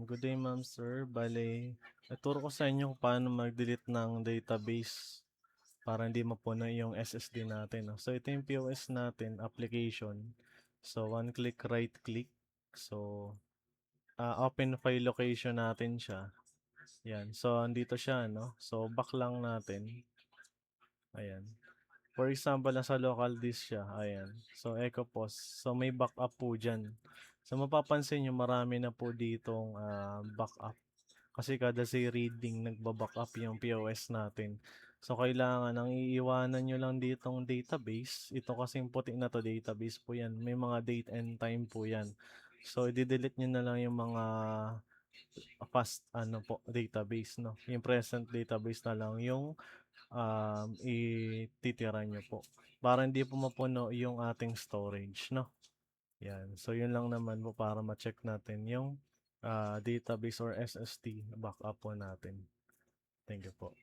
Good day ma'am, sir. Bale, ituro ko sa inyo kung paano mag-delete ng database para hindi mapuno yung SSD natin, 'no. So, ito yung POS natin, application. So, one click, right click. So, open file location natin siya. Yan. So, andito siya, no. So, back lang natin. Ayan. For example, nasa local disk siya. Ayan. So, echo pause. So, may backup po dyan. So, mapapansin nyo marami na po ditong backup. Kasi kada say reading, nagba-backup yung POS natin. So, kailangan ang iiwanan nyo lang ditong database. Ito kasing puti na to, database po yan. May mga date and time po yan. So, i-delete nyo na lang yung mga past po, database, no? Yung present database na lang yung ititira nyo po. Para hindi po mapuno yung ating storage, no? Yan. So, yun lang naman po para ma-check natin yung database or SSD backup po natin. Thank you po.